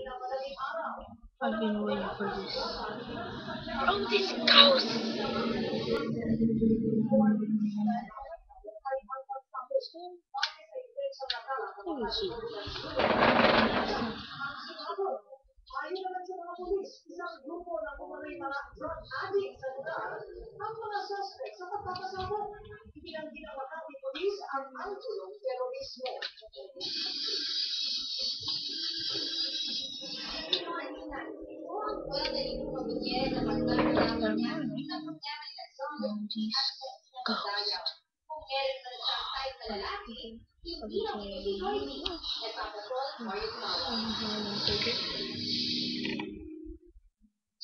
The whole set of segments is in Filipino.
I've been waiting for this. Oh, this ghost! Where is she? And this ghost.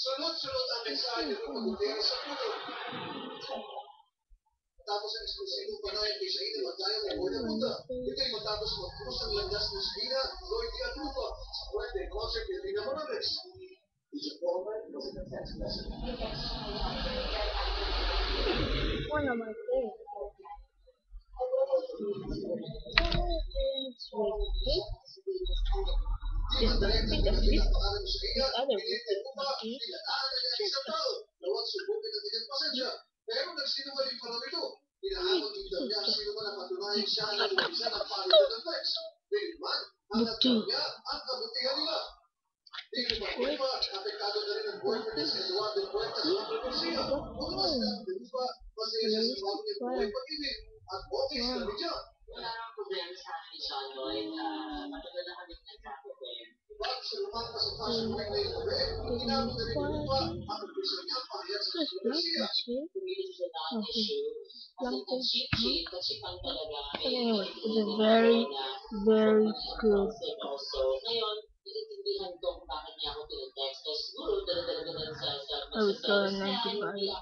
Sunod-sunod ang mensahe ng pagbubuhay sa mundo. Tapos ang eksklusibong panayan kay Shaina Magdaya ng Buena Punta. Ito'y matapos magpunos ang landas ng Shaina, Lloyd Dianupa, sa birthday concert ni Rina Morales. One of my favorites. Is the thing of this other book is Lawat subukin ang inyong pasensya. Pero nagsinungaling pa raw ito. Inahamon yung daw niya sino man ang patunayan siya na lumisa ng palitan ng flex. Bilman, ang nagtaw niya ang kabutihan nila. Di ko pa, apektado na rin ang boyfriend niya si Eduardo Puerta sa mga Garcia. Bukas na, di ba, masaya siya sa mga niyang buhay pag-ibig at okay sa niya. Wala nang problema sa akin, John Lloyd. Matagal na kami nagkakaroon. Bago siya lumakas sa fashion week ngayong gabi, inabot na rin ng lupa ang gusto niya pahayag sa mga Garcia. Pumili siya na ang issue. Kasi chip-chip ang talaga. Anyway, it's very, very good. Also, ngayon, naiintindihan ko kung bakit niya ako pinag-text. Siguro, dala-dala na sa I would tell him messages not to niya, buy hindi it. ako